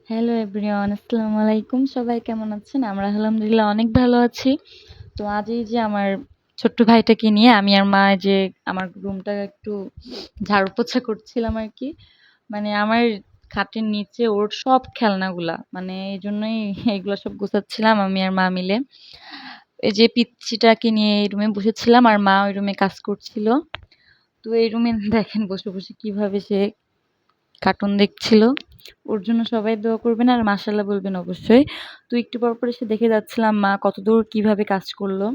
Hello everyone, আসসালামু আলাইকুম। সবাই কেমন আছেন? আমরা আলহামদুলিল্লাহ অনেক ভালো আছি। তো আজ এই যে আমার ছোট্ট ভাইটাকে নিয়ে আমি আর মা যে আমার রুমটা একটু ঝাড়ু পোছা করছিলাম আরকি। মানে আমার খাটের নিচে ওর সব খেলনাগুলা। মানে এইজন্যই এগুলা সব গোছাচ্ছিলাম আমি আর মা মিলে। এই যে পিচ্চিটাকে নিয়ে এই রুমে বসেছিলাম আর মা ওই রুমে কাজ করছিল। তো এই রুমে দেখেন বসে, বসে কিভাবে সে কার্টুন দেখছিল। ওর জন্য সবাই দোয়া করবেন আর মাশাআল্লাহ বলবেন অবশ্যই। তো একটু পর, পর এসে দেখে যাচ্ছিলাম মা কতদূর কিভাবে কাজ করলো।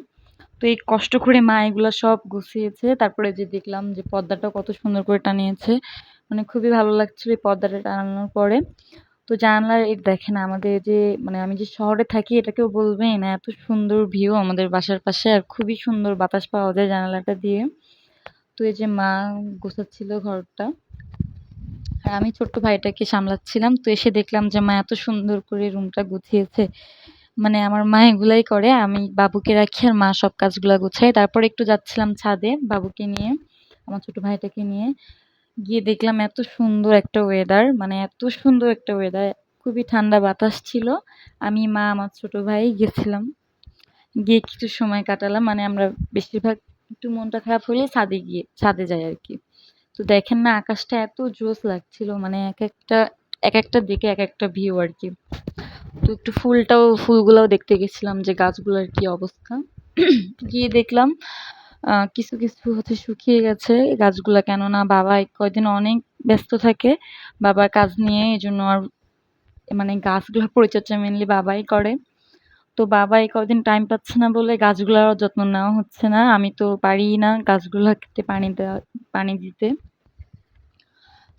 তো এই কষ্ট করে মা এগুলা সব গুছিয়েছে। তারপরে যে দেখলাম যে পর্দাটাও কত সুন্দর করে টানিয়েছে। মানে খুবই ভালো লাগছিল এই পর্দাটা টানানোর পরে। তো জানালার এই দেখেন আমাদের যে মানে আমি যে শহরে থাকি এটা কেউ বলবেই না। এত সুন্দর ভিউ আমাদের বাসার পাশে আর খুবই সুন্দর বাতাস পাওয়া যায় জানালাটা দিয়ে। তো এই যে মা গোছাচ্ছিল ঘরটা। আর আমি ছোট্ট ভাইটাকে সামলাচ্ছিলাম। তো এসে দেখলাম যে মা এত সুন্দর করে রুমটা গুছিয়েছে। মানে আমার মা এগুলাই করে। আমি বাবুকে রাখি আর মা সব কাজগুলা গুছায়। তারপর একটু যাচ্ছিলাম ছাদে বাবুকে নিয়ে, আমার ছোট ভাইটাকে নিয়ে। গিয়ে দেখলাম এত সুন্দর একটা ওয়েদার, মানে এত সুন্দর একটা ওয়েদার। খুবই ঠান্ডা বাতাস ছিল। আমি, মা, আমার ছোট ভাই গেছিলাম। গিয়ে কিছু সময় কাটালাম। মানে আমরা বেশিরভাগ একটু মনটা খারাপ হলে ছাদে যাই আরকি। তো দেখেন না আকাশটা এত জোস লাগছিল, মানে এক একটা দিকে এক একটা ভিউ আর কি। তো একটু ফুলগুলাও দেখতে গেছিলাম যে গাছগুলোর কি অবস্থা। গিয়ে দেখলাম কিছু কিছু হচ্ছে শুকিয়ে গেছে গাছগুলা, কেননা বাবা এই কয়দিন অনেক ব্যস্ত থাকে বাবার কাজ নিয়ে, এই জন্য আর মানে গাছগুলোর পরিচর্যা মেনলি বাবাই করে। তো বাবা এই কদিন টাইম পাচ্ছে না বলে গাছগুলার যত্ন নেওয়া হচ্ছে না। আমি তো পারি না গাছগুলোতে পানি দিতে।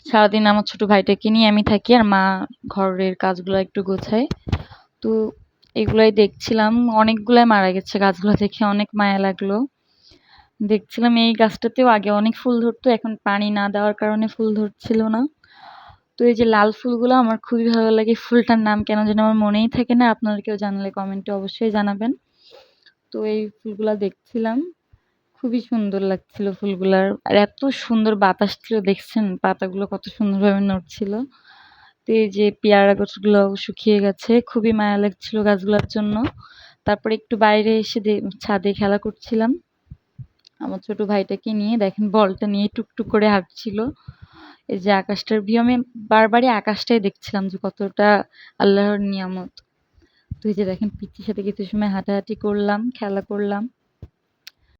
সারাদিন আমার ছোট ভাইটাকে নিয়ে আমি থাকি আর মা ঘরের কাজগুলো একটু গোছায়। তো এগুলাই দেখছিলাম, অনেকগুলাই মারা গেছে গাছগুলো দেখে অনেক মায়া লাগলো। দেখছিলাম এই গাছটাতেও আগে অনেক ফুল ধরতো, এখন পানি না দেওয়ার কারণে ফুল ধরছিল না। তো এই যে লাল ফুলগুলো আমার খুবই ভালো লাগে, ফুলটার নাম কেন যেন আমার মনেই থাকে না, আপনারা কেউ জানলে কমেন্টে অবশ্যই জানাবেন। তো এই ফুলগুলা দেখছিলাম, খুবই সুন্দর লাগছিল ফুলগুলার। আর এত সুন্দর বাতাস ছিল, দেখছেন পাতাগুলো কত সুন্দরভাবে নড়ছিল। তো এই যে পেয়ারা গাছগুলো শুকিয়ে গেছে, খুবই মায়া লাগছিল গাছগুলোর জন্য। তারপরে একটু বাইরে এসে ছাদে খেলা করছিলাম আমার ছোট ভাইটাকে নিয়ে। দেখেন বলটা নিয়ে টুকটুক করে হাঁটছিল। এই যে আকাশটার ভিউ, আমি বারবারই আকাশটাই দেখছিলাম যে কতটা আল্লাহর নিয়ামত। তো এই যে দেখেন পিচ্চির সাথে কিছু সময় হাঁটাহাঁটি করলাম, খেলা করলাম।